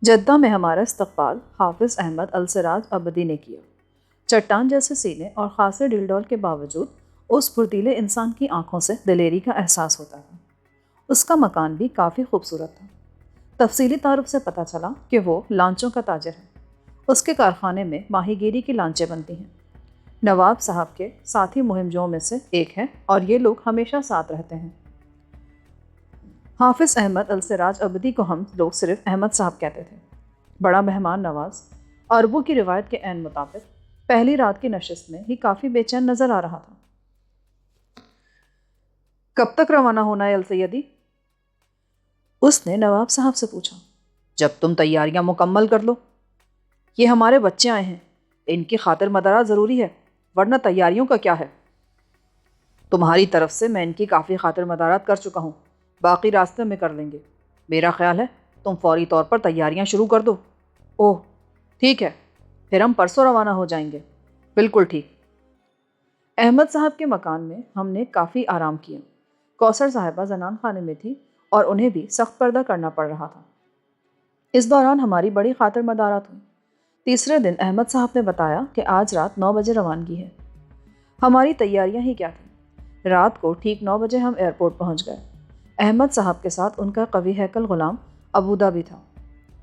Jeddah میں ہمارا استقبال حافظ احمد السراج ابدی نے کیا۔ چٹان جیسے سینے اور خاصے ڈل ڈول کے باوجود اس پھرتیلے انسان کی آنکھوں سے دلیری کا احساس ہوتا تھا۔ اس کا مکان بھی کافی خوبصورت تھا۔ تفصیلی تعارف سے پتہ چلا کہ وہ لانچوں کا تاجر ہے۔ اس کے کارخانے میں ماہی گیری کی لانچیں بنتی ہیں۔ نواب صاحب کے ساتھی مہم جوؤں میں سے ایک ہے اور یہ لوگ ہمیشہ ساتھ رہتے ہیں۔ حافظ احمد السراج ابدی کو ہم لوگ صرف احمد صاحب کہتے تھے۔ بڑا مہمان نواز، عربوں کی روایت کے عین مطابق پہلی رات کی نشست میں ہی کافی بے چین نظر آ رہا تھا۔ کب تک روانہ ہونا ہے السیدی؟ اس نے نواب صاحب سے پوچھا۔ جب تم تیاریاں مکمل کر لو۔ یہ ہمارے بچے آئے ہیں، ان کی خاطر مدارات ضروری ہے، ورنہ تیاریوں کا کیا ہے؟ تمہاری طرف سے میں ان کی کافی خاطر مدارات کر چکا ہوں، باقی راستے میں کر لیں گے۔ میرا خیال ہے تم فوری طور پر تیاریاں شروع کر دو۔ اوہ ٹھیک ہے، پھر ہم پرسوں روانہ ہو جائیں گے۔ بالکل ٹھیک۔ احمد صاحب کے مکان میں ہم نے کافی آرام کیا۔ کوثر صاحبہ زنان خانے میں تھی اور انہیں بھی سخت پردہ کرنا پڑ رہا تھا۔ اس دوران ہماری بڑی خاطر مدارات ہوئی۔ تیسرے دن احمد صاحب نے بتایا کہ آج رات 9 بجے روانگی ہے۔ ہماری تیاریاں ہی کیا تھیں۔ رات کو ٹھیک 9 بجے ہم ایئرپورٹ پہنچ گئے۔ احمد صاحب کے ساتھ ان کا قوی ہیکل غلام ابودا بھی تھا۔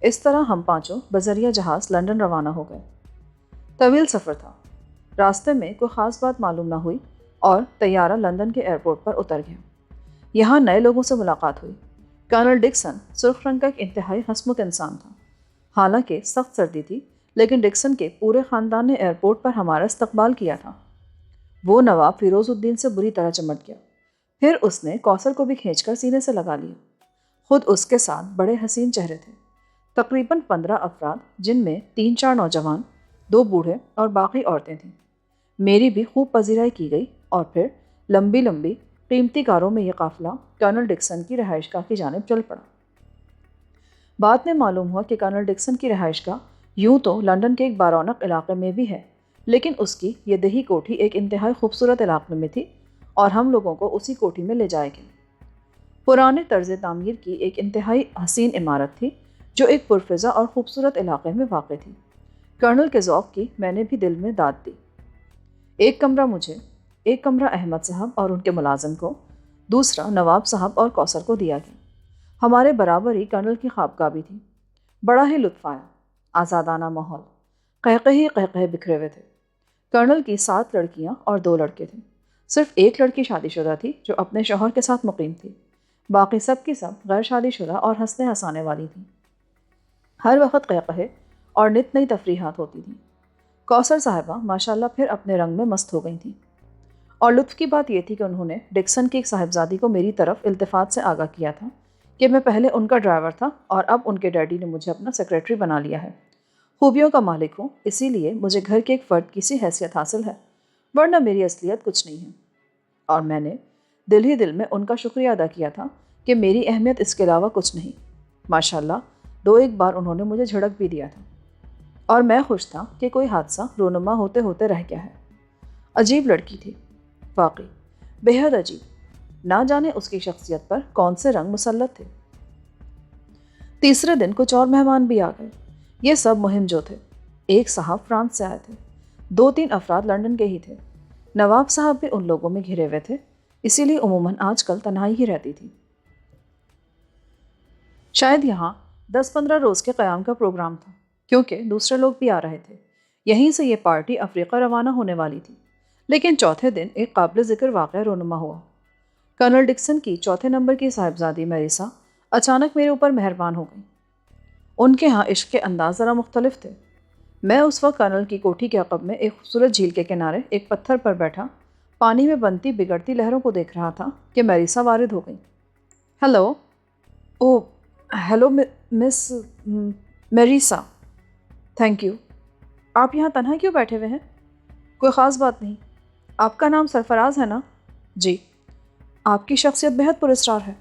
اس طرح ہم پانچوں بذریعہ جہاز لندن روانہ ہو گئے۔ طویل سفر تھا۔ راستے میں کوئی خاص بات معلوم نہ ہوئی اور طیارہ لندن کے ایئرپورٹ پر اتر گیا۔ یہاں نئے لوگوں سے ملاقات ہوئی۔ کرنل ڈکسن سرخ رنگ کا ایک انتہائی ہنسمکھ انسان تھا۔ حالانکہ سخت سردی تھی، لیکن ڈکسن کے پورے خاندان نے ایئرپورٹ پر ہمارا استقبال کیا تھا۔ وہ نواب فیروز الدین سے بری طرح چمٹ گیا۔ پھر اس نے کوثر کو بھی کھینچ کر سینے سے لگا لیا۔ خود اس کے ساتھ بڑے حسین چہرے تھے۔ تقریباً 15 افراد، جن میں 3-4 نوجوان، 2 بوڑھے اور باقی عورتیں تھیں۔ میری بھی خوب پذیرائی کی گئی اور پھر لمبی لمبی قیمتی کاروں میں یہ قافلہ کرنل ڈکسن کی رہائش گاہ کی جانب چل پڑا۔ بعد میں معلوم ہوا کہ کرنل ڈکسن کی رہائش گاہ یوں تو لندن کے ایک بارونق علاقے میں بھی ہے، لیکن اس کی یہ دیہی کوٹھی ایک انتہائی خوبصورت علاقے میں تھی اور ہم لوگوں کو اسی کوٹھی میں لے جائے گئے۔ پرانے طرز تعمیر کی ایک انتہائی حسین عمارت تھی جو ایک پرفضا اور خوبصورت علاقے میں واقع تھی۔ کرنل کے ذوق کی میں نے بھی دل میں داد دی۔ ایک کمرہ مجھے، ایک کمرہ احمد صاحب اور ان کے ملازم کو، دوسرا نواب صاحب اور کوثر کو دیا گیا۔ ہمارے برابر ہی کرنل کی خوابگاہ بھی تھی۔ بڑا ہی لطف آیا، آزادانہ ماحول، قہقہے قہقہے بکھرے ہوئے تھے۔ کرنل کی 7 لڑکیاں اور 2 لڑکے تھے۔ صرف ایک لڑکی شادی شدہ تھی جو اپنے شوہر کے ساتھ مقیم تھی، باقی سب کی سب غیر شادی شدہ اور ہنسنے ہنسانے والی تھیں۔ ہر وقت قہقہے اور نت نئی تفریحات ہوتی تھیں۔ کوثر صاحبہ ماشاءاللہ پھر اپنے رنگ میں مست ہو گئی تھیں، اور لطف کی بات یہ تھی کہ انہوں نے ڈکسن کی ایک صاحبزادی کو میری طرف التفات سے آگاہ کیا تھا کہ میں پہلے ان کا ڈرائیور تھا اور اب ان کے ڈیڈی نے مجھے اپنا سیکریٹری بنا لیا ہے۔ خوبیوں کا مالک ہوں، اسی لیے مجھے گھر کے ایک فرد کی سی حیثیت حاصل ہے، ورنہ میری اصلیت کچھ نہیں ہے۔ اور میں نے دل ہی دل میں ان کا شکریہ ادا کیا تھا کہ میری اہمیت اس کے علاوہ کچھ نہیں۔ ماشاءاللہ 2-1 بار انہوں نے مجھے جھڑک بھی دیا تھا، اور میں خوش تھا کہ کوئی حادثہ رونما ہوتے ہوتے رہ گیا ہے۔ عجیب لڑکی تھی، واقعی بے حد عجیب، نہ جانے اس کی شخصیت پر کون سے رنگ مسلط تھے۔ تیسرے دن کچھ اور مہمان بھی آ گئے۔ یہ سب مہم جو تھے۔ ایک صاحب فرانس سے آئے تھے، 2-3 افراد لندن کے ہی تھے۔ نواب صاحب بھی ان لوگوں میں گھرے ہوئے تھے، اسی لیے عموماً آج کل تنہائی ہی رہتی تھی۔ شاید یہاں 10-15 روز کے قیام کا پروگرام تھا، کیونکہ دوسرے لوگ بھی آ رہے تھے۔ یہیں سے یہ پارٹی افریقہ روانہ ہونے والی تھی، لیکن چوتھے دن ایک قابل ذکر واقعہ رونما ہوا۔ کرنل ڈکسن کی 4 نمبر کی صاحبزادی میریسا اچانک میرے اوپر مہربان ہو گئی۔ ان کے ہاں عشق کے انداز ذرا مختلف تھے۔ میں اس وقت کرنل کی کوٹھی کے عقب میں ایک خوبصورت جھیل کے کنارے ایک پتھر پر بیٹھا پانی میں بنتی بگڑتی لہروں کو دیکھ رہا تھا کہ میریسا وارد ہو گئی۔ Hello, oh hello miss Marissa, thank you. آپ یہاں تنہا کیوں بیٹھے ہوئے ہیں؟ کوئی خاص بات نہیں۔ آپ کا نام سرفراز ہے نا؟ جی۔ آپ کی شخصیت بہت پراسرار ہے۔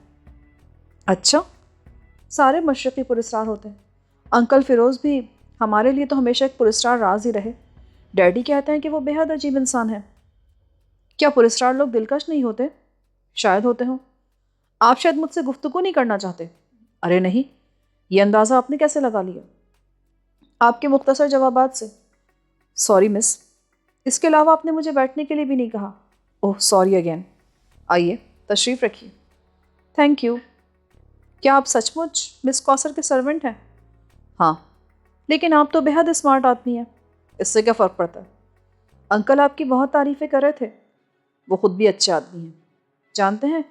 اچھا، سارے مشرقی پراسرار ہوتے ہیں۔ انکل فیروز بھی ہمارے لیے تو ہمیشہ ایک پراسرار راز ہی رہے۔ ڈیڈی کہتے ہیں کہ وہ بے حد عجیب انسان ہے۔ کیا پراسرار لوگ دلکش نہیں ہوتے؟ شاید ہوتے ہوں۔ آپ شاید مجھ سے گفتگو نہیں کرنا چاہتے؟ ارے نہیں، یہ اندازہ آپ نے کیسے لگا لیا؟ آپ کے مختصر جوابات سے۔ سوری مس، اس کے علاوہ آپ نے مجھے بیٹھنے کے لیے بھی نہیں کہا۔ اوہ سوری اگین۔ آئیے تشریف رکھیے۔ Thank you. کیا آپ سچ مچ مس کوثر کے سرونٹ ہیں؟ ہاں، لیکن آپ تو بے حد اسمارٹ آدمی ہیں۔ اس سے کیا فرق پڑتا ہے؟ انکل آپ کی بہت تعریفیں کر رہے تھے۔ وہ خود بھی اچھے آدمی ہیں۔ جانتے ہیں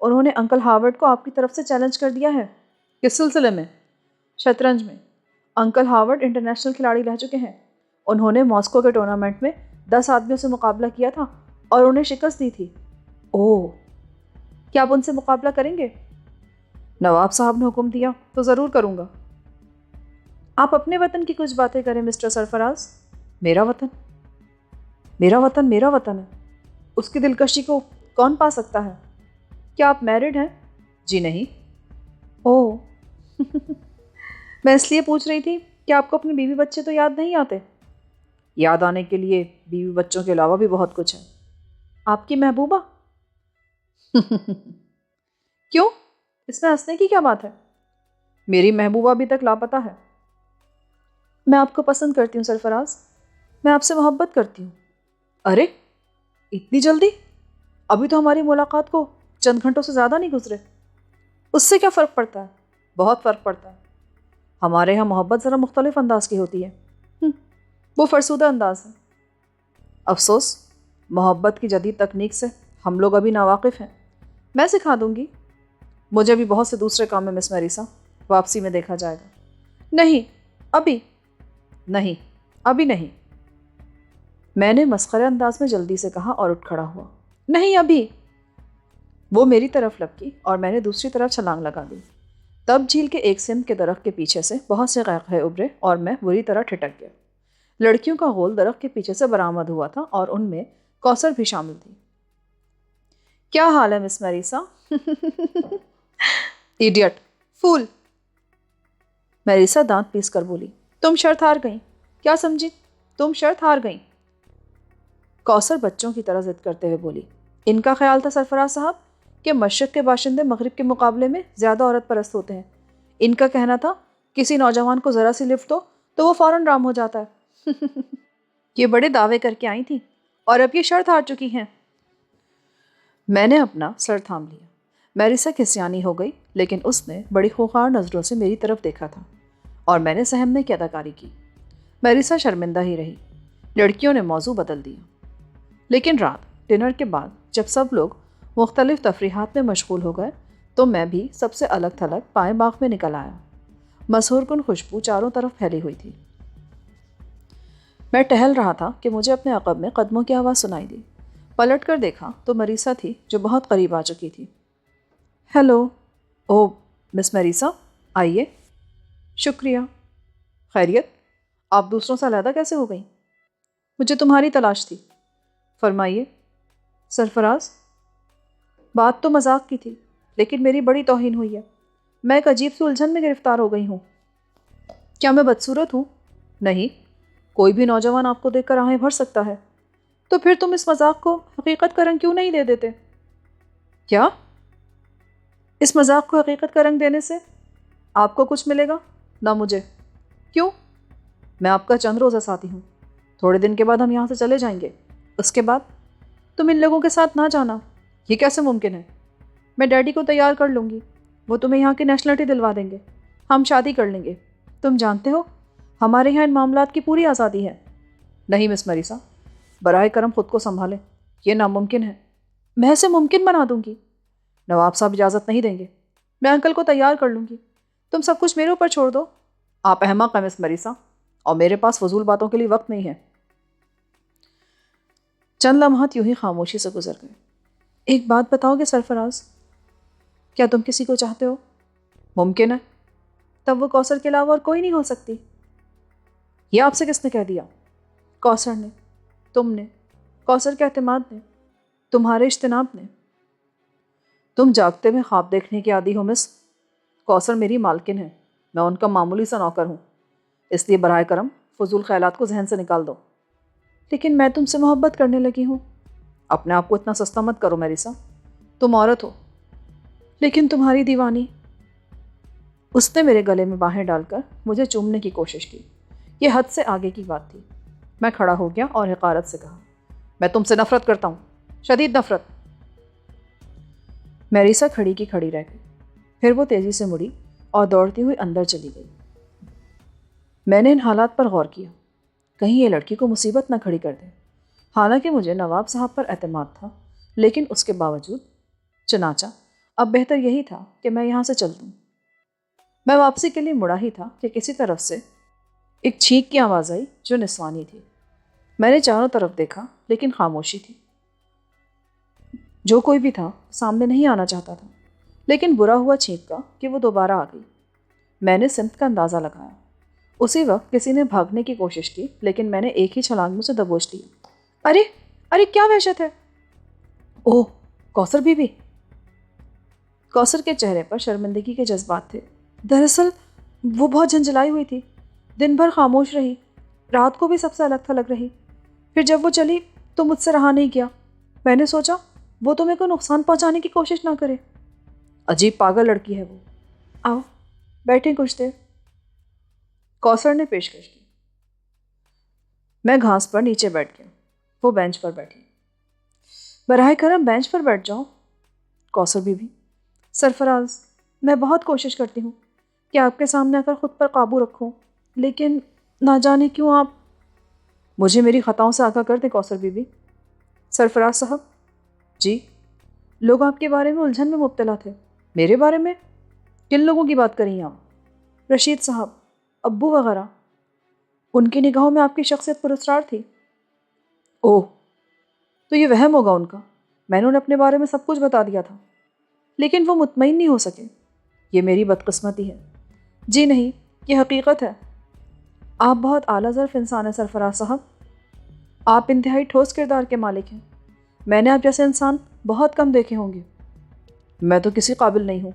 انہوں نے انکل ہارورڈ کو آپ کی طرف سے چیلنج کر دیا ہے۔ کس سلسلے میں؟ شطرنج میں۔ انکل ہارورڈ انٹرنیشنل کھلاڑی رہ چکے ہیں۔ انہوں نے ماسکو کے ٹورنامنٹ میں 10 آدمیوں سے مقابلہ کیا تھا اور انہیں شکست دی تھی۔ اوہ، کیا آپ ان سے مقابلہ کریں گے؟ نواب صاحب نے حکم دیا تو ضرور کروں گا۔ آپ اپنے وطن کی کچھ باتیں کریں مسٹر سرفراز۔ میرا وطن؟ میرا وطن میرا وطن ہے، اس کی دلکشی کو کون پا سکتا ہے؟ کیا آپ میرڈ ہیں؟ جی نہیں۔ اوہ میں اس لیے پوچھ رہی تھی کہ آپ کو اپنے بیوی بچے تو یاد نہیں آتے؟ یاد آنے کے لیے بیوی بچوں کے علاوہ بھی بہت کچھ ہے۔ آپ کی محبوبہ؟ کیوں؟ اس میں ہنسنے کی کیا بات ہے؟ میری محبوبہ ابھی تک لاپتہ ہے۔ میں آپ کو پسند کرتی ہوں سرفراز، میں آپ سے محبت کرتی ہوں۔ ارے اتنی جلدی؟ ابھی تو ہماری ملاقات کو چند گھنٹوں سے زیادہ نہیں گزرے۔ اس سے کیا فرق پڑتا ہے؟ بہت فرق پڑتا ہے۔ ہمارے یہاں محبت ذرا مختلف انداز کی ہوتی ہے۔ وہ فرسودہ انداز ہے۔ افسوس، محبت کی جدید تکنیک سے ہم لوگ ابھی ناواقف ہیں۔ میں سکھا دوں گی۔ مجھے بھی بہت سے دوسرے کام ہیں مس میریسا، واپسی میں دیکھا جائے گا۔ نہیں ابھی نہیں، ابھی نہیں، میں نے مسخرے انداز میں جلدی سے کہا اور اٹھ کھڑا ہوا۔ نہیں ابھی۔ وہ میری طرف لپکی اور میں نے دوسری طرف چھلانگ لگا دی۔ تب جھیل کے ایک سمت کے درخت کے پیچھے سے بہت سے قیقہے ابھرے اور میں بری طرح ٹھٹک گیا۔ لڑکیوں کا غول درخت کے پیچھے سے برآمد ہوا تھا اور ان میں کوثر بھی شامل تھی۔ کیا حال ہے مس میریسا؟ ایڈیٹ، فول۔ میریسا دانت پیس کر بولی۔ تم شرط ہار گئیں۔ کیا سمجھی؟ تم شرط ہار گئیں۔ کوثر بچوں کی طرح ضد کرتے ہوئے بولی۔ ان کا خیال تھا سرفراز صاحب کہ مشرق کے باشندے مغرب کے مقابلے میں زیادہ عورت پرست ہوتے ہیں۔ ان کا کہنا تھا کسی نوجوان کو ذرا سی لفٹ ہو تو وہ فوراً رام ہو جاتا ہے۔ یہ بڑے دعوے کر کے آئی تھیں اور اب یہ شرط ہار چکی ہیں۔ میں نے اپنا سر تھام لیا۔ میریسا کھسیانی ہو گئی، لیکن اس نے بڑی خوخار نظروں سے میری طرف دیکھا تھا اور میں نے سہمنے کی اداکاری کی۔ میریسا شرمندہ ہی رہی۔ لڑکیوں نے موضوع بدل دیا۔ لیکن رات ڈنر کے بعد جب سب لوگ مختلف تفریحات میں مشغول ہو گئے تو میں بھی سب سے الگ تھلگ پائے باغ میں نکل آیا۔ مسحور کن خوشبو چاروں طرف پھیلی ہوئی تھی۔ میں ٹہل رہا تھا کہ مجھے اپنے عقب میں قدموں کی آواز سنائی دی۔ پلٹ کر دیکھا تو میریسا تھی جو بہت قریب آ چکی تھی۔ ہیلو۔ او مس میریسا، آئیے۔ شکریہ۔ خیریت؟ آپ دوسروں سے علیحدہ کیسے ہو گئیں؟ مجھے تمہاری تلاش تھی۔ فرمائیے۔ سرفراز، بات تو مذاق کی تھی لیکن میری بڑی توہین ہوئی ہے۔ میں ایک عجیب سی الجھن میں گرفتار ہو گئی ہوں۔ کیا میں بدصورت ہوں؟ نہیں، کوئی بھی نوجوان آپ کو دیکھ کر آہیں بھر سکتا ہے۔ تو پھر تم اس مذاق کو حقیقت کا رنگ کیوں نہیں دے دیتے؟ کیا؟ اس مذاق کو حقیقت کا رنگ دینے سے آپ کو کچھ ملے گا نہ مجھے۔ کیوں؟ میں آپ کا چند روزہ ساتھی ہوں۔ تھوڑے دن کے بعد ہم یہاں سے چلے جائیں گے۔ اس کے بعد تم ان لوگوں کے ساتھ نہ جانا۔ یہ کیسے ممکن ہے؟ میں ڈیڈی کو تیار کر لوں گی، وہ تمہیں یہاں کی نیشنلٹی دلوا دیں گے، ہم شادی کر لیں گے۔ تم جانتے ہو ہمارے یہاں ان معاملات کی پوری آزادی ہے۔ نہیں مس میریسا، براہ کرم خود کو سنبھالیں، یہ ناممکن ہے۔ میں اسے ممکن بنا دوں گی۔ نواب صاحب اجازت نہیں دیں گے۔ میں انکل کو تیار کر لوں گی، تم سب کچھ میرے اوپر چھوڑ دو۔ آپ احمق ہیں مس میریسا، اور میرے پاس فضول باتوں کے لیے وقت نہیں ہے۔ چند لمحات یوں ہی خاموشی سے گزر گئے۔ ایک بات بتاؤ گے سرفراز، کیا تم کسی کو چاہتے ہو؟ ممکن ہے۔ تب وہ کوثر کے علاوہ اور کوئی نہیں ہو سکتی۔ یہ آپ سے کس نے کہہ دیا؟ کوثر نے، تم نے، کوثر کے اعتماد نے، تمہارے اجتناب نے۔ تم جاگتے میں خواب دیکھنے کی عادی ہو مس۔ کوثر میری مالکن ہے، میں ان کا معمولی سا نوکر ہوں، اس لیے براہ کرم فضول خیالات کو ذہن سے نکال دو۔ لیکن میں تم سے محبت کرنے لگی ہوں۔ اپنے آپ کو اتنا سستا مت کرو میریسا، تم عورت ہو۔ لیکن تمہاری دیوانی۔ اس نے میرے گلے میں باہیں ڈال کر مجھے چومنے کی کوشش کی، یہ حد سے آگے کی بات تھی۔ میں کھڑا ہو گیا اور حقارت سے کہا، میں تم سے نفرت کرتا ہوں، شدید نفرت۔ میریسا کھڑی کی کھڑی رہ گئی، پھر وہ تیزی سے مڑی اور دوڑتی ہوئی اندر چلی گئی۔ میں نے ان حالات پر غور کیا، کہیں یہ لڑکی کو مصیبت نہ کھڑی کر دے۔ حالانکہ مجھے نواب صاحب پر اعتماد تھا، لیکن اس کے باوجود چنانچہ اب بہتر یہی تھا کہ میں یہاں سے چل دوں۔ میں واپسی کے لیے مڑا ہی تھا کہ کسی طرف سے ایک چھینک کی آواز آئی جو نسوانی تھی۔ میں نے چاروں طرف دیکھا لیکن خاموشی تھی۔ جو کوئی بھی تھا سامنے نہیں آنا چاہتا تھا، لیکن برا ہوا چھینک کا کہ وہ دوبارہ آ گئی۔ میں نے سمت کا اندازہ لگایا۔ اسی وقت کسی نے بھاگنے کی کوشش کی، لیکن میں نے ایک ہی چھلانگ میں سے دبوچ لیا۔ ارے ارے کیا وحشت ہے! اوہ کوثر بی بی! کوثر کے چہرے پر شرمندگی کے جذبات تھے۔ دراصل وہ بہت جھنجھلائی ہوئی تھی، دن بھر خاموش رہی، رات کو بھی سب سے الگ تھلگ رہی۔ پھر جب وہ چلی تو مجھ سے رہا نہیں کیا۔ میں نے سوچا وہ تمہیں کوئی نقصان پہنچانے کی کوشش نہ کرے۔ عجیب پاگل لڑکی ہے وہ۔ آؤ بیٹھیں کچھ دیر، کوثر نے پیشکش کی۔ میں گھاس پر نیچے بیٹھ گیا، وہ بینچ پر بیٹھی۔ براہ کرم بینچ پر بیٹھ جاؤ۔ کوثر بی بی، سرفراز، میں بہت کوشش کرتی ہوں کہ آپ کے سامنے آ کر خود پر قابو رکھوں، لیکن نہ جانے کیوں آپ… مجھے میری خطاؤں سے آگاہ کر دیں کوثر بی بی۔ سرفراز صاحب؟ جی؟ لوگ آپ کے بارے میں الجھن میں مبتلا تھے۔ میرے بارے میں؟ کن لوگوں کی بات کریں آپ؟ رشید صاحب، ابو وغیرہ۔ ان کی نگاہوں میں آپ کی شخصیت پراسرار تھی۔ اوہ، تو یہ وہم ہوگا ان کا۔ میں نے انہیں اپنے بارے میں سب کچھ بتا دیا تھا، لیکن وہ مطمئن نہیں ہو سکے۔ یہ میری بدقسمتی ہے۔ جی نہیں، یہ حقیقت ہے۔ آپ بہت اعلیٰ ظرف انسان ہیں سرفراز صاحب۔ آپ انتہائی ٹھوس کردار کے مالک ہیں۔ میں نے آپ جیسے انسان بہت کم دیکھے ہوں گے۔ میں تو کسی قابل نہیں ہوں۔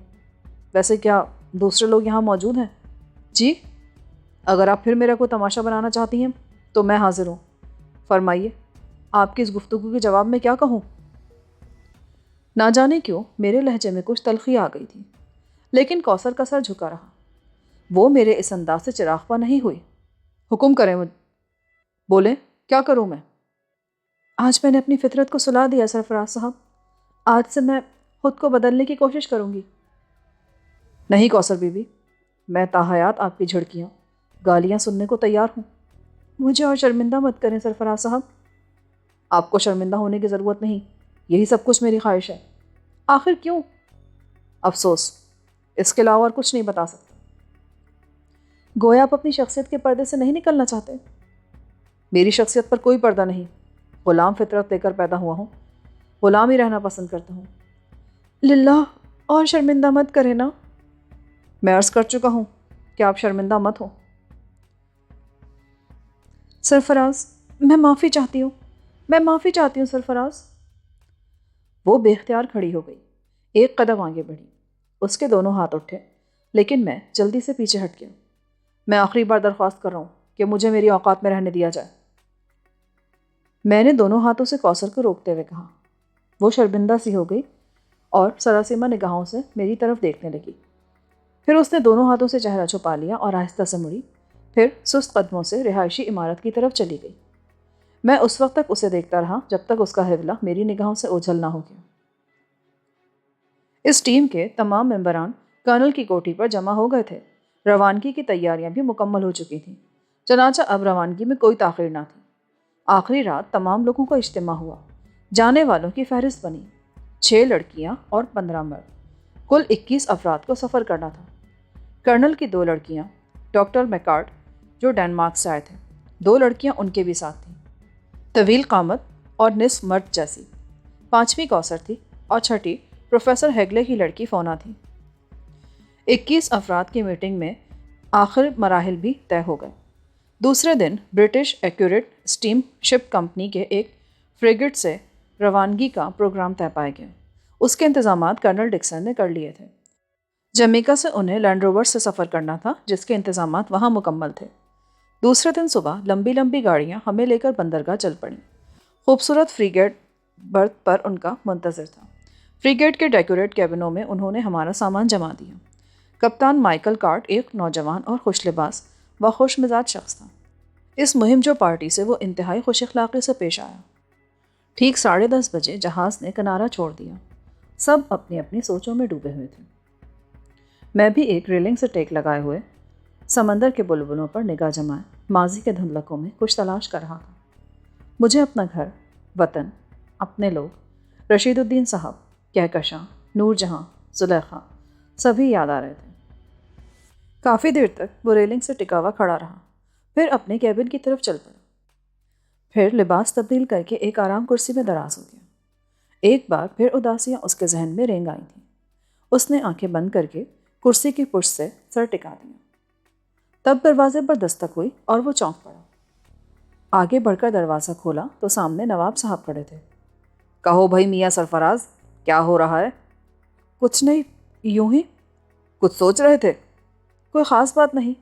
ویسے کیا دوسرے لوگ یہاں موجود ہیں؟ جی؟ اگر آپ پھر میرا کوئی تماشا بنانا چاہتی ہیں تو میں حاضر ہوں۔ فرمائیے، آپ کی اس گفتگو کے جواب میں کیا کہوں؟ نہ جانے کیوں میرے لہجے میں کچھ تلخی آ گئی تھی، لیکن کوثر کا سر جھکا رہا۔ وہ میرے اس انداز سے چراغ پا نہیں ہوئی۔ حکم کریں مجھ… بولیں، کیا کروں میں؟ آج میں نے اپنی فطرت کو سلا دیا سرفراز صاحب۔ آج سے میں خود کو بدلنے کی کوشش کروں گی۔ نہیں کوثر بی بی، میں تاحیات آپ کی جھڑکیاں، گالیاں سننے کو تیار ہوں۔ مجھے اور شرمندہ مت کریں سرفراز صاحب۔ آپ کو شرمندہ ہونے کی ضرورت نہیں، یہی سب کچھ میری خواہش ہے۔ آخر کیوں؟ افسوس، اس کے علاوہ اور کچھ نہیں بتا سکتا۔ گویا آپ اپنی شخصیت کے پردے سے نہیں نکلنا چاہتے؟ میری شخصیت پر کوئی پردہ نہیں، غلام فطرت لے کر پیدا ہوا ہوں، غلام ہی رہنا پسند کرتا ہوں۔ للہ، اور شرمندہ مت کریں نا۔ میں عرض کر چکا ہوں کہ آپ شرمندہ مت ہو۔ سرفراز، میں معافی چاہتی ہوں، میں معافی چاہتی ہوں سرفراز۔ وہ بے اختیار کھڑی ہو گئی، ایک قدم آگے بڑھی۔ اس کے دونوں ہاتھ اٹھے، لیکن میں جلدی سے پیچھے ہٹ گیا۔ میں آخری بار درخواست کر رہا ہوں کہ مجھے میری اوقات میں رہنے دیا جائے۔ میں نے دونوں ہاتھوں سے کوثر کو روکتے ہوئے کہا۔ وہ شرمندہ سی ہو گئی اور سراسیمہ نگاہوں سے میری طرف دیکھنے لگی۔ پھر اس نے دونوں ہاتھوں سے چہرہ چھپا لیا اور آہستہ سے مڑی، پھر سست قدموں سے رہائشی عمارت کی طرف چلی گئی۔ میں اس وقت تک اسے دیکھتا رہا جب تک اس کا حوالہ میری نگاہوں سے اوجھل نہ ہو گیا۔ اس ٹیم کے تمام ممبران کرنل کی کوٹھی پر جمع ہو گئے تھے۔ روانگی کی تیاریاں بھی مکمل ہو چکی تھیں، چنانچہ اب روانگی میں کوئی تاخیر نہ تھی۔ آخری رات تمام لوگوں کا اجتماع ہوا۔ جانے والوں کی فہرست بنی، 6 لڑکیاں اور 15 مرد، کل 21 افراد کو سفر کرنا تھا۔ کرنل کی 2 لڑکیاں، ڈاکٹر میکارٹ جو ڈنمارک سے آئے تھے، 2 لڑکیاں ان کے بھی ساتھ تھیں، طویل قامت اور نصف مرد جیسی۔ 5ویں کوثر تھی اور 6ٹھی پروفیسر ہیگلے کی لڑکی فونا تھی۔ 21 افراد کی میٹنگ میں آخر مراحل بھی طے ہو گئے۔ دوسرے دن برٹش ایکوریٹ اسٹیم شپ کمپنی کے ایک فریگیٹ سے روانگی کا پروگرام طے پایا گیا۔ اس کے انتظامات کرنل ڈکسن نے کر لیے تھے۔ جمیکا سے انہیں لینڈ روور سے سفر کرنا تھا، جس کے انتظامات وہاں مکمل تھے۔ دوسرے دن صبح لمبی لمبی گاڑیاں ہمیں لے کر بندرگاہ چل پڑیں۔ خوبصورت فریگیٹ برت پر ان کا منتظر تھا۔ فریگیٹ کے ڈیکوریٹ کیبنوں میں انہوں نے ہمارا سامان جما دیا۔ کپتان مائیکل کارٹ ایک نوجوان اور خوش لباس و خوش مزاج شخص تھا۔ اس مہم جو پارٹی سے وہ انتہائی خوش اخلاقی سے پیش آیا۔ ٹھیک 10:30 بجے جہاز نے کنارہ چھوڑ دیا۔ سب اپنی اپنی سوچوں میں ڈوبے ہوئے تھے۔ میں بھی ایک ریلنگ سے ٹیک لگائے ہوئے سمندر کے بلبلوں پر نگاہ جمائے ماضی کے دھندلکوں میں کچھ تلاش کر رہا تھا۔ مجھے اپنا گھر، وطن، اپنے لوگ، رشید الدین صاحب، کہکشاں، نور جہاں، زلیخا، سبھی یاد آ رہے تھے۔ کافی دیر تک وہ ریلنگ سے ٹکا ہوا کھڑا رہا، پھر اپنے کیبن کی طرف چل پڑا۔ پھر لباس تبدیل کر کے ایک آرام کرسی میں دراز ہو گیا۔ ایک بار پھر اداسیاں اس کے ذہن میں رینگ آئی تھیں۔ اس نے آنکھیں بند کر کے کرسی کی پشت سے سر ٹکا دیا۔ تب دروازے پر دستک ہوئی اور وہ چونک پڑا۔ آگے بڑھ کر دروازہ کھولا تو سامنے نواب صاحب کھڑے تھے۔ کہو بھائی میاں سرفراز، کیا ہو رہا ہے؟ کچھ نہیں، یوں ہی کچھ سوچ رہے تھے؟ کوئی خاص بات نہیں۔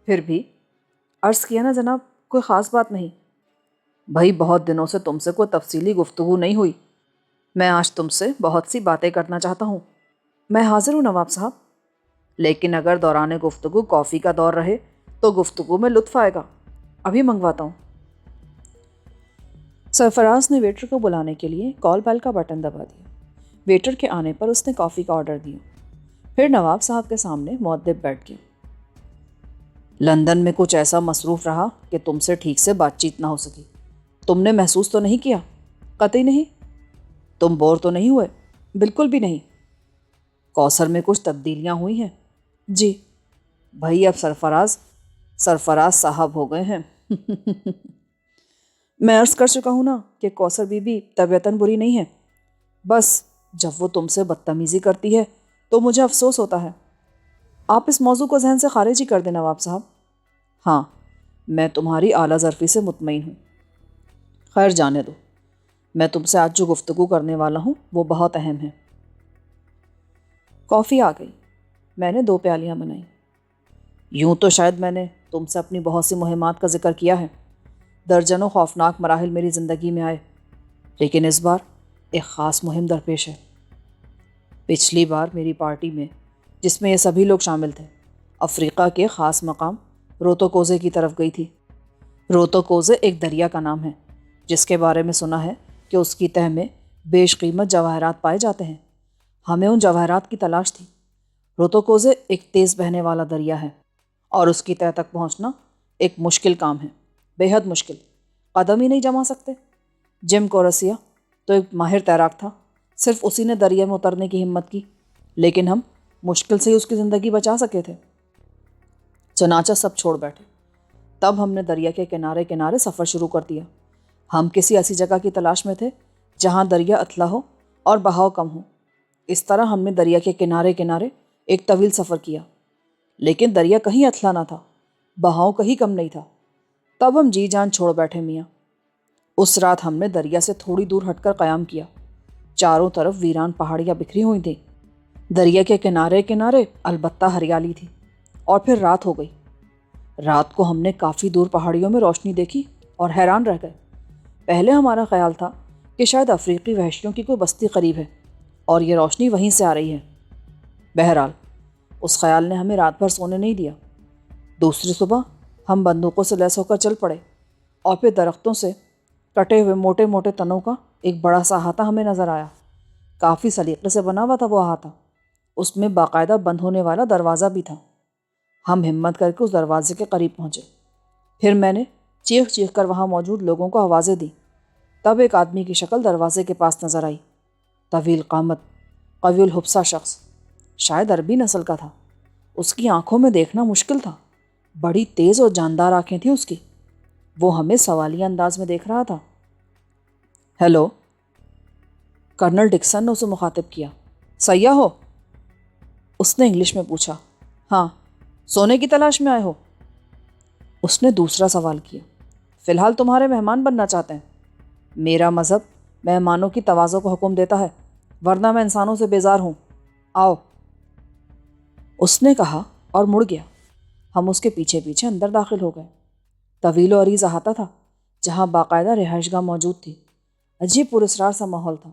پھر بھی عرض کیا نا جناب، کوئی خاص بات نہیں۔ بھائی بہت دنوں سے تم سے کوئی تفصیلی گفتگو نہیں ہوئی۔ میں آج تم سے بہت سی باتیں کرنا چاہتا ہوں۔ میں حاضر ہوں نواب صاحب، لیکن اگر دوران گفتگو کافی کا دور رہے تو گفتگو میں لطف آئے گا۔ ابھی منگواتا ہوں۔ سرفراز نے ویٹر کو بلانے کے لیے کال بیل کا بٹن دبا دیا۔ ویٹر کے آنے پر اس نے کافی کا آرڈر دیا۔ پھر نواب صاحب کے سامنے مؤدب بیٹھ گیا۔ لندن میں کچھ ایسا مصروف رہا کہ تم سے ٹھیک سے بات چیت نہ ہو سکی۔ تم نے محسوس تو نہیں کیا؟ قطعی نہیں۔ تم بور تو نہیں ہوئے؟ بالکل بھی نہیں۔ کوثر میں کچھ تبدیلیاں ہوئی ہیں؟ جی۔ بھائی اب سرفراز صاحب ہو گئے ہیں۔ میں عرض کر چکا ہوں نا کہ کوثر بی بی طبیعتاً بری نہیں ہے، بس جب وہ تم سے بدتمیزی کرتی ہے تو مجھے افسوس ہوتا ہے۔ آپ اس موضوع کو ذہن سے خارج ہی کر دیں نواب صاحب۔ ہاں، میں تمہاری اعلیٰ ظرفی سے مطمئن ہوں۔ خیر جانے دو، میں تم سے آج جو گفتگو کرنے والا ہوں وہ بہت اہم ہے۔ کافی آ گئی۔ میں نے 2 پیالیاں بنائیں۔ یوں تو شاید میں نے تم سے اپنی بہت سی مہمات کا ذکر کیا ہے، درجنوں خوفناک مراحل میری زندگی میں آئے، لیکن اس بار ایک خاص مہم درپیش ہے۔ پچھلی بار میری پارٹی میں، جس میں یہ سبھی لوگ شامل تھے، افریقہ کے خاص مقام روتوکوزے کی طرف گئی تھی۔ روتوکوزے ایک دریا کا نام ہے جس کے بارے میں سنا ہے کہ اس کی تہہ میں بیش قیمت جواہرات پائے جاتے ہیں۔ ہمیں ان جواہرات کی تلاش تھی۔ روتوکوزے ایک تیز بہنے والا دریا ہے اور اس کی تہہ تک پہنچنا ایک مشکل کام ہے، بے حد مشکل۔ قدم ہی نہیں جما سکتے۔ جم کورسیا تو ایک ماہر تیراک تھا، صرف اسی نے دریا میں اترنے کی ہمت کی، لیکن ہم مشکل سے ہی اس کی زندگی بچا سکے تھے۔ چنانچہ سب چھوڑ بیٹھے۔ تب ہم نے دریا کے کنارے کنارے سفر شروع کر دیا۔ ہم کسی ایسی جگہ کی تلاش میں تھے جہاں دریا اتھلا ہو اور بہاؤ کم ہو۔ اس طرح ہم نے دریا کے کنارے کنارے ایک طویل سفر کیا، لیکن دریا کہیں اتھلا نہ تھا، بہاؤ کہیں کم نہیں تھا۔ تب ہم جی جان چھوڑ بیٹھے میاں۔ اس رات ہم نے دریا سے تھوڑی دور ہٹ کر قیام کیا۔ چاروں طرف ویران پہاڑیاں بکھری ہوئی تھیں۔ دریا کے کنارے کنارے البتہ ہریالی تھی، اور پھر رات ہو گئی۔ رات کو ہم نے کافی دور پہاڑیوں میں روشنی دیکھی اور حیران رہ گئے۔ پہلے ہمارا خیال تھا کہ شاید افریقی وحشیوں کی کوئی بستی قریب ہے اور یہ روشنی وہیں سے آ رہی ہے۔ بہرحال اس خیال نے ہمیں رات بھر سونے نہیں دیا۔ دوسری صبح ہم بندوقوں سے لیس ہو کر چل پڑے، اور پھر درختوں سے کٹے ہوئے موٹے موٹے تنوں کا ایک بڑا سا احاطہ ہمیں نظر آیا۔ کافی سلیقے سے بنا ہوا تھا وہ احاطہ، اس میں باقاعدہ بند ہونے والا دروازہ بھی تھا۔ ہم ہمت کر کے اس دروازے کے قریب پہنچے۔ پھر میں نے چیخ چیخ کر وہاں موجود لوگوں کو آوازیں دیں۔ تب ایک آدمی کی شکل دروازے کے پاس نظر آئی۔ طویل قامت، قوی الحبسہ شخص، شاید عربی نسل کا تھا۔ اس کی آنکھوں میں دیکھنا مشکل تھا، بڑی تیز اور جاندار آنکھیں تھیں اس کی۔ وہ ہمیں سوالیہ انداز میں دیکھ رہا تھا۔ ہیلو، کرنل ڈکسن نے اسے مخاطب کیا۔ سیاح ہو؟ اس نے انگلش میں پوچھا۔ ہاں۔ سونے کی تلاش میں آئے ہو؟ اس نے دوسرا سوال کیا۔ فی الحال تمہارے مہمان بننا چاہتے ہیں؟ میرا مذہب مہمانوں کی تواضع کو حکم دیتا ہے، ورنہ میں انسانوں سے بیزار ہوں۔ آؤ، اس نے کہا اور مڑ گیا۔ ہم اس کے پیچھے پیچھے اندر داخل ہو گئے۔ طویل و عریض احاطہ تھا جہاں باقاعدہ رہائش گاہ موجود تھی۔ عجیب پراسرار سا ماحول تھا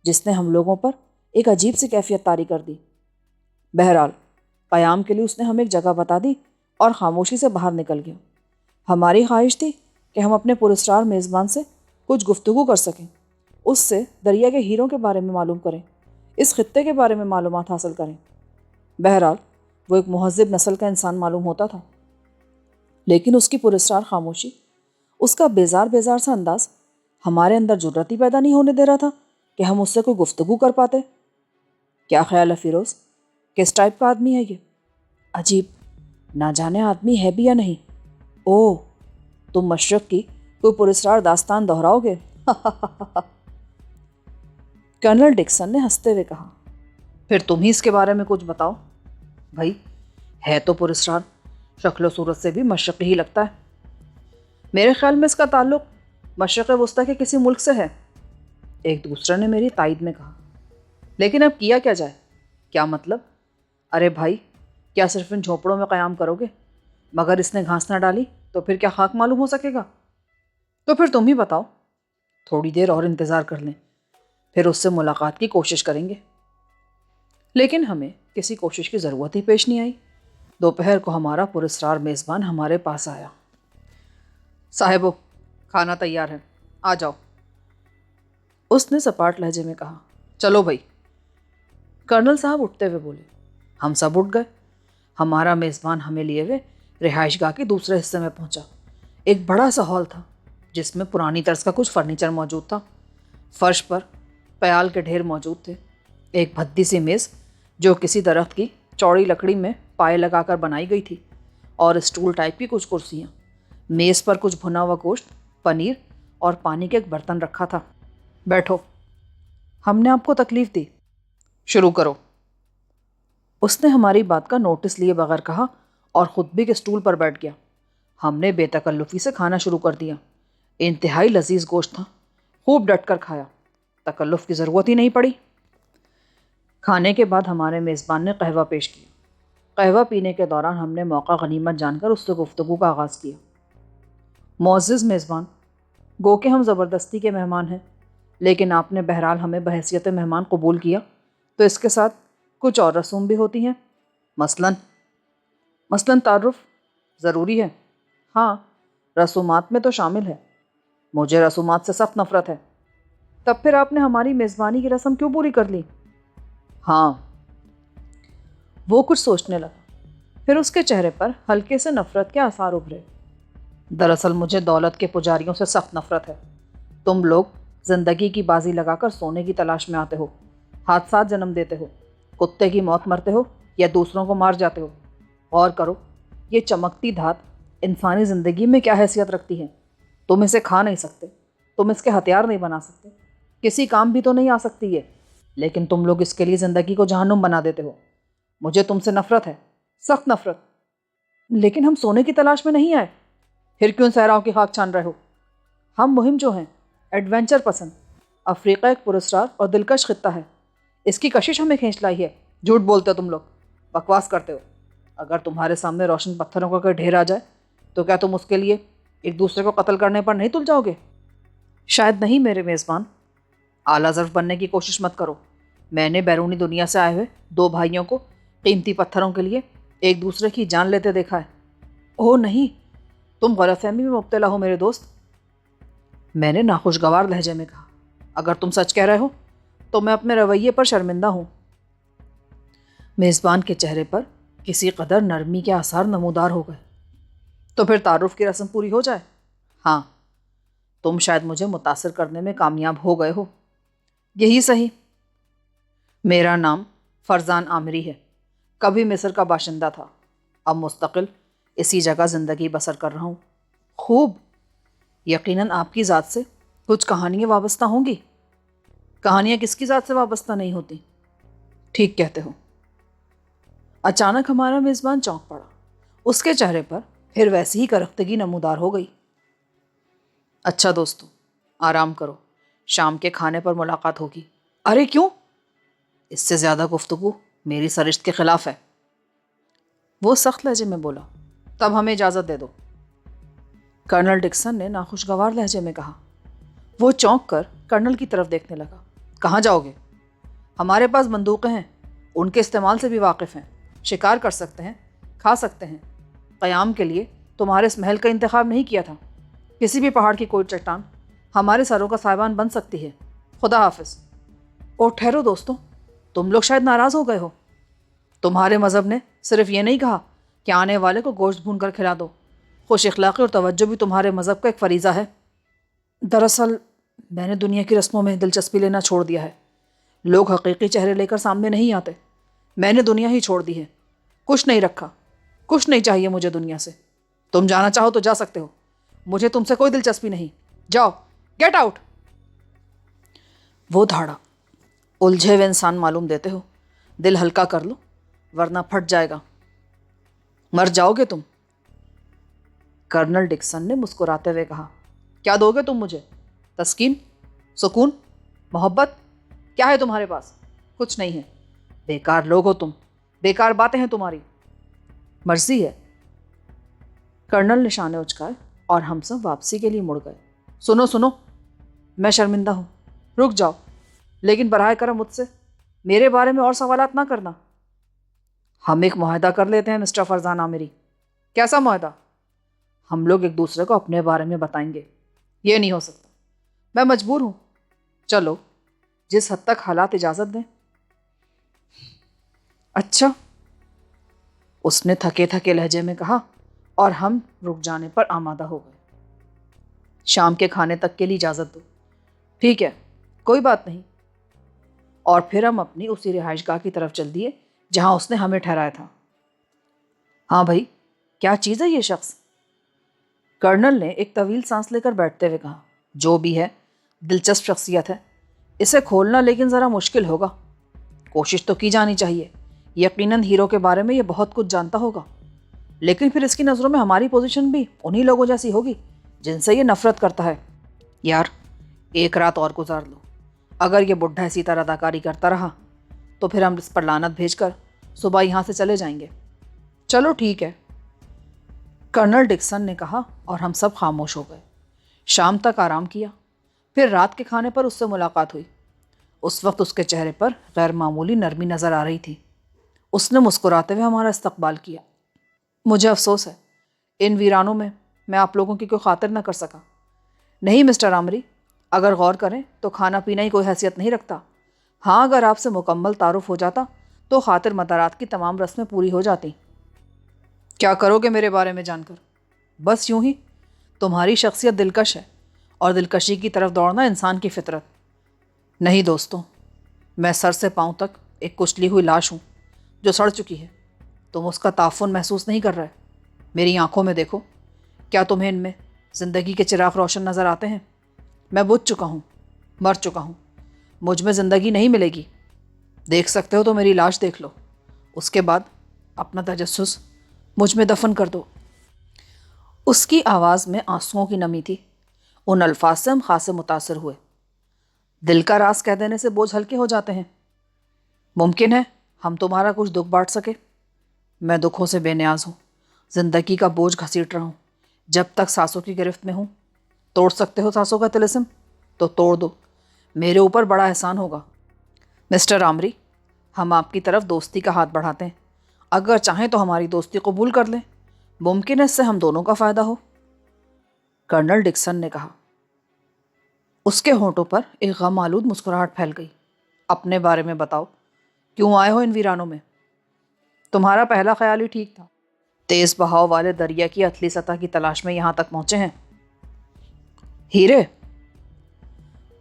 جس نے ہم لوگوں پر ایک عجیب سی کیفیت طاری کر دی۔ بہرحال قیام کے لیے اس نے ہمیں ایک جگہ بتا دی اور خاموشی سے باہر نکل گیا۔ ہماری خواہش تھی کہ ہم اپنے پراسرار میزبان سے کچھ گفتگو کر سکیں، اس سے دریا کے ہیروں کے بارے میں معلوم کریں، اس خطے کے بارے میں معلومات حاصل کریں۔ بہرحال وہ ایک مہذب نسل کا انسان معلوم ہوتا تھا، لیکن اس کی پراسرار خاموشی، اس کا بیزار بیزار سا انداز ہمارے اندر جرأت ہی پیدا نہیں ہونے دے رہا تھا کہ ہم اس سے کوئی گفتگو کر پاتے۔ کیا خیال ہے فیروز، کس ٹائپ کا آدمی ہے یہ؟ عجیب، نہ جانے آدمی ہے بھی یا نہیں۔ اوہ، تم مشرق کی کوئی پراسرار داستان دہراؤ گے؟ کرنل ڈکسن نے ہنستے ہوئے کہا۔ پھر تم ہی اس کے بارے میں کچھ بتاؤ بھائی، ہے تو پراسرار، شکل و صورت سے بھی مشرقی ہی لگتا ہے۔ میرے خیال میں اس کا تعلق مشرق وسطیٰ کے کسی ملک سے ہے، ایک دوسرے نے میری تائید میں کہا۔ لیکن اب کیا کیا جائے؟ کیا مطلب؟ ارے بھائی، کیا صرف ان جھوپڑوں میں قیام کرو گے؟ مگر اس نے گھاس نہ ڈالی تو پھر کیا خاک معلوم ہو سکے گا؟ تو پھر تم ہی بتاؤ۔ تھوڑی دیر اور انتظار کر لیں، پھر اس سے ملاقات کی کوشش کریں گے۔ لیکن ہمیں کسی کوشش کی ضرورت ہی پیش نہیں آئی۔ دوپہر کو ہمارا پراسرار میزبان ہمارے پاس آیا۔ صاحبو، کھانا تیار ہے، آ جاؤ، اس نے سپاٹ لہجے میں کہا۔ چلو بھائی، کرنل صاحب اٹھتے ہوئے بولے۔ ہم سب اٹھ گئے۔ ہمارا میزبان ہمیں لیے ہوئے رہائش گاہ کے دوسرے حصے میں پہنچا۔ ایک بڑا سا ہال تھا جس میں پرانی طرز کا کچھ فرنیچر موجود تھا۔ فرش پر پیال کے ڈھیر موجود تھے، ایک بھدی سی میز جو کسی درخت کی چوڑی لکڑی میں پائے لگا کر بنائی گئی تھی، اور اسٹول ٹائپ کی کچھ کرسیاں۔ میز پر کچھ بھنا ہوا گوشت، پنیر اور پانی کے ایک برتن رکھا تھا۔ بیٹھو، ہم نے آپ کو تکلیف دی، شروع کرو، اس نے ہماری بات کا نوٹس لیے بغیر کہا اور خود بھی ایک اسٹول پر بیٹھ گیا۔ ہم نے بے تکلفی سے کھانا شروع کر دیا۔ انتہائی لذیذ گوشت تھا، خوب ڈٹ کر کھایا، تکلف کی ضرورت ہی نہیں پڑی۔ کھانے کے بعد ہمارے میزبان نے قہوہ پیش کیا۔ قہوہ پینے کے دوران ہم نے موقع غنیمت جان کر اس سے گفتگو کا آغاز کیا۔ معزز میزبان، گو کہ ہم زبردستی کے مہمان ہیں، لیکن آپ نے بہرحال ہمیں بحیثیت مہمان قبول کیا، تو اس کے ساتھ کچھ اور رسوم بھی ہوتی ہیں۔ مثلاً تعارف ضروری ہے۔ ہاں، رسومات میں تو شامل ہے۔ مجھے رسومات سے سخت نفرت ہے۔ تب پھر آپ نے ہماری میزبانی کی رسم کیوں پوری کر لی؟ ہاں، وہ کچھ سوچنے لگا، پھر اس کے چہرے پر ہلکے سے نفرت کے آثار ابھرے۔ دراصل مجھے دولت کے پجاریوں سے سخت نفرت ہے۔ تم لوگ زندگی کی بازی لگا کر سونے کی تلاش میں آتے ہو، حادثات جنم دیتے ہو، کتے کی موت مرتے ہو یا دوسروں کو مار جاتے ہو۔ غور کرو، یہ چمکتی دھات انسانی زندگی میں کیا حیثیت رکھتی ہے؟ تم اسے کھا نہیں سکتے، تم اس کے ہتھیار نہیں بنا سکتے، کسی کام بھی تو نہیں آ سکتی ہے، لیکن تم لوگ اس کے لیے زندگی کو جہنم بنا دیتے ہو۔ مجھے تم سے نفرت ہے، سخت نفرت۔ لیکن ہم سونے کی تلاش میں نہیں آئے، پھر کیوں صحراؤں کی خاک چھان رہے ہو؟ ہم مہم جو ہیں، ایڈونچر پسند۔ افریقہ ایک پراسرار اور دلکش خطہ ہے، اس کی کشش ہمیں کھینچ لائی ہے۔ جھوٹ بولتے ہو تم لوگ، بکواس کرتے ہو۔ اگر تمہارے سامنے روشن پتھروں کا کوئی ڈھیر آ جائے تو کیا تم اس کے لیے ایک دوسرے کو قتل کرنے پر نہیں تل جاؤ گے؟ شاید نہیں میرے میزبان، اعلیٰ ظرف بننے کی کوشش مت کرو۔ میں نے بیرونی دنیا سے آئے ہوئے دو بھائیوں کو قیمتی پتھروں کے لیے ایک دوسرے کی جان لیتے دیکھا ہے۔ اوہ نہیں، تم غلط فہمی میں مبتلا ہو میرے دوست، میں نے ناخوشگوار لہجے میں کہا۔ اگر تم سچ کہہ رہے ہو تو میں اپنے رویے پر شرمندہ ہوں۔ میزبان کے چہرے پر کسی قدر نرمی کے آثار نمودار ہو گئے۔ تو پھر تعارف کی رسم پوری ہو جائے۔ ہاں، تم شاید مجھے متاثر کرنے میں کامیاب ہو گئے ہو۔ یہی صحیح۔ میرا نام فرزان عامری ہے، کبھی مصر کا باشندہ تھا، اب مستقل اسی جگہ زندگی بسر کر رہا ہوں۔ خوب، یقیناً آپ کی ذات سے کچھ کہانیاں وابستہ ہوں گی۔ کہانیاں کس کی ذات سے وابستہ نہیں ہوتی؟ ٹھیک کہتے ہو۔ اچانک ہمارا میزبان چونک پڑا، اس کے چہرے پر پھر ویسی ہی کرختگی نمودار ہو گئی۔ اچھا دوستو، آرام کرو، شام کے کھانے پر ملاقات ہوگی۔ ارے کیوں؟ اس سے زیادہ گفتگو میری سرشت کے خلاف ہے، وہ سخت لہجے میں بولا۔ تب ہمیں اجازت دے دو، کرنل ڈکسن نے ناخوشگوار لہجے میں کہا۔ وہ چونک کر کرنل کی طرف دیکھنے لگا۔ کہاں جاؤ گے؟ ہمارے پاس بندوقیں ہیں، ان کے استعمال سے بھی واقف ہیں، شکار کر سکتے ہیں، کھا سکتے ہیں، قیام کے لیے تمہارے اس محل کا انتخاب نہیں کیا تھا. کسی بھی پہاڑ کی کوئی چٹان ہمارے سروں کا سائبان بن سکتی ہے. خدا حافظ. اور ٹھہرو دوستوں، تم لوگ شاید ناراض ہو گئے ہو. تمہارے مذہب نے صرف یہ نہیں کہا کہ آنے والے کو گوشت بھون کر کھلا دو. خوش اخلاقی اور توجہ بھی تمہارے مذہب کا ایک فریضہ ہے. دراصل میں نے دنیا کی رسموں میں دلچسپی لینا چھوڑ دیا ہے. لوگ حقیقی چہرے لے کر سامنے نہیں آتے. میں نے دنیا ہی چھوڑ دی ہے. کچھ نہیں رکھا. کچھ نہیں چاہیے مجھے دنیا سے. تم جانا چاہو تو جا سکتے ہو. مجھے تم سے کوئی دلچسپی نہیں. جاؤ، گیٹ آؤٹ. وہ دھاڑا. الجھے ہوئے انسان معلوم دیتے ہو. دل ہلکا کر لو ورنہ پھٹ جائے گا. مر جاؤ گے تم. کرنل ڈکسن نے مسکراتے ہوئے کہا. کیا دو گے تم مجھے؟ تسکین؟ سکون؟ محبت؟ کیا ہے تمہارے پاس؟ کچھ نہیں ہے. بیکار لوگ ہو تم. بیکار باتیں ہیں تمہاری. مرضی ہے. کرنل نشانے اچکائے اور ہم سب واپسی کے لیے مڑ گئے. سنو سنو، میں شرمندہ ہوں. رک جاؤ، لیکن براہ کرم مجھ سے میرے بارے میں اور سوالات نہ کرنا. ہم ایک معاہدہ کر لیتے ہیں مسٹر فرزان عامری. کیسا معاہدہ؟ ہم لوگ ایک دوسرے کو اپنے بارے میں بتائیں گے. یہ نہیں ہو سکتا. میں مجبور ہوں. چلو، جس حد تک حالات اجازت دیں. اچھا، اس نے تھکے تھکے لہجے میں کہا اور ہم رک جانے پر آمادہ ہو گئے. شام کے کھانے تک کے لیے اجازت دو. ٹھیک ہے، کوئی بات نہیں. اور پھر ہم اپنی اسی رہائش گاہ کی طرف چل دیے جہاں اس نے ہمیں ٹھہرایا تھا. ہاں بھائی، کیا چیز ہے یہ شخص؟ کرنل نے ایک طویل سانس لے کر بیٹھتے ہوئے کہا. جو بھی ہے، دلچسپ شخصیت ہے. اسے کھولنا لیکن ذرا مشکل ہوگا. کوشش تو کی جانی چاہیے. یقیناً ہیرو کے بارے میں یہ بہت کچھ جانتا ہوگا، لیکن پھر اس کی نظروں میں ہماری پوزیشن بھی انہی لوگوں جیسی ہوگی جن سے یہ نفرت کرتا ہے. یار، ایک رات اور گزار لو. اگر یہ بڈھا اسی طرح اداکاری کرتا رہا تو پھر ہم اس پر لعنت بھیج کر صبح یہاں سے چلے جائیں گے. چلو ٹھیک ہے، کرنل ڈکسن نے کہا اور ہم سب خاموش ہو گئے. شام تک آرام کیا. پھر رات کے کھانے پر اس سے ملاقات ہوئی. اس وقت اس کے چہرے پر غیر معمولی نرمی نظر آ رہی تھی. اس نے مسکراتے ہوئے ہمارا استقبال کیا. مجھے افسوس ہے، ان ویرانوں میں آپ لوگوں کی کوئی خاطر نہ کر سکا. نہیں مسٹر عامری، اگر غور کریں تو کھانا پینا ہی کوئی حیثیت نہیں رکھتا. ہاں، اگر آپ سے مکمل تعارف ہو جاتا تو خاطر مدارات کی تمام رسمیں پوری ہو جاتی. کیا کرو گے میرے بارے میں جان کر؟ بس یوں ہی. تمہاری شخصیت دلکش ہے اور دلکشی کی طرف دوڑنا انسان کی فطرت. نہیں دوستوں، میں سر سے پاؤں تک ایک کچلی ہوئی لاش ہوں جو سڑ چکی ہے. تم اس کا تعفن محسوس نہیں کر رہے. میری آنکھوں میں دیکھو. کیا تمہیں ان میں زندگی کے چراغ روشن نظر آتے ہیں؟ میں بجھ چکا ہوں، مر چکا ہوں. مجھ میں زندگی نہیں ملے گی. دیکھ سکتے ہو تو میری لاش دیکھ لو. اس کے بعد اپنا تجسس مجھ میں دفن کر دو. اس کی آواز میں آنسوؤں کی نمی تھی. ان الفاظ سے ہم خاصے متاثر ہوئے. دل کا راز کہہ دینے سے بوجھ ہلکے ہو جاتے ہیں. ممکن ہے ہم تمہارا کچھ دکھ بانٹ سکے. میں دکھوں سے بے نیاز ہوں. زندگی کا بوجھ گھسیٹ رہا ہوں جب تک سانسوں کی گرفت میں ہوں. توڑ سکتے ہو سانسوں کا طلسم تو توڑ دو. میرے اوپر بڑا احسان ہوگا. مسٹر عامری، ہم آپ کی طرف دوستی کا ہاتھ بڑھاتے ہیں. اگر چاہیں تو ہماری دوستی قبول کر لیں. ممکن ہے اس سے ہم دونوں کا فائدہ ہو. کرنل ڈکسن نے کہا. اس کے ہونٹوں پر ایک غم آلود مسکراہٹ پھیل گئی. اپنے بارے میں بتاؤ، کیوں آئے ہو ان ویرانوں میں؟ تمہارا پہلا خیال ہی ٹھیک تھا. تیز بہاؤ والے دریا کی اتلی سطح کی تلاش میں یہاں تک پہنچے ہیں. ہیرے؟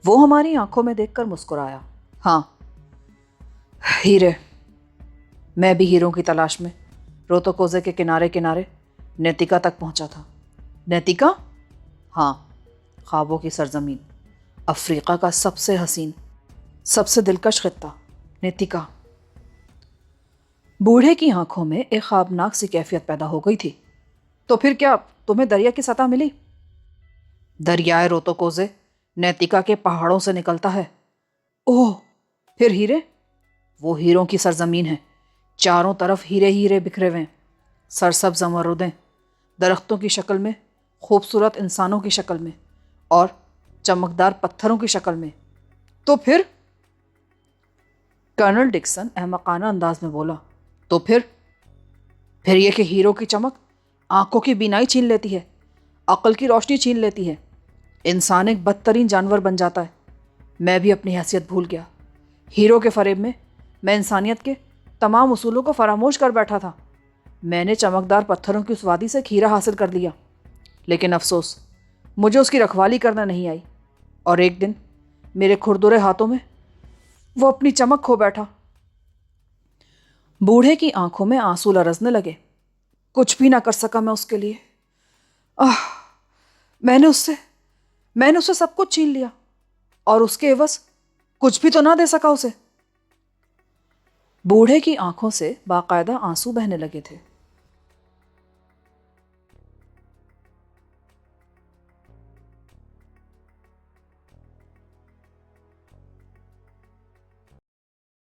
وہ ہماری آنکھوں میں دیکھ کر مسکرایا. ہاں، ہیرے. میں بھی ہیروں کی تلاش میں روتوکوزے کے کنارے کنارے نیتیکا تک پہنچا تھا. نیتیکا؟ ہاں، خوابوں کی سرزمین. افریقہ کا سب سے حسین، سب سے دلکش خطہ. نیتیکا. بوڑھے کی آنکھوں میں ایک خوابناک سی کیفیت پیدا ہو گئی تھی. تو پھر کیا تمہیں دریا کی سطح ملی؟ دریائے روتوکوزے نیتیکا کے پہاڑوں سے نکلتا ہے. اوہ، پھر ہیرے؟ وہ ہیروں کی سرزمین ہے. چاروں طرف ہیرے ہیرے بکھرے ہوئے ہیں. سرسبز زمردیں، درختوں کی شکل میں، خوبصورت انسانوں کی شکل میں اور چمکدار پتھروں کی شکل میں. تو پھر؟ کرنل ڈکسن احمقانہ انداز میں بولا. تو پھر یہ کہ ہیرو کی چمک آنکھوں کی بینائی چھین لیتی ہے، عقل کی روشنی چھین لیتی ہے، انسان ایک بدترین جانور بن جاتا ہے۔ میں بھی اپنی حیثیت بھول گیا۔ ہیرو کے فریب میں انسانیت کے تمام اصولوں کو فراموش کر بیٹھا تھا۔ میں نے چمکدار پتھروں کی اس وادی سے کھیرا حاصل کر لیا، لیکن افسوس مجھے اس کی رکھوالی کرنا نہیں آئی، اور ایک دن میرے کھردرے ہاتھوں میں وہ اپنی چمک کھو بیٹھا۔ بوڑھے کی آنکھوں میں آنسو لرزنے لگے۔ کچھ بھی نہ کر سکا میں اس کے لیے۔ میں نے اس سے سب کچھ چھین لیا، اور اس کے عوض کچھ بھی تو نہ دے سکا اسے۔ بوڑھے کی آنکھوں سے باقاعدہ آنسو بہنے لگے تھے۔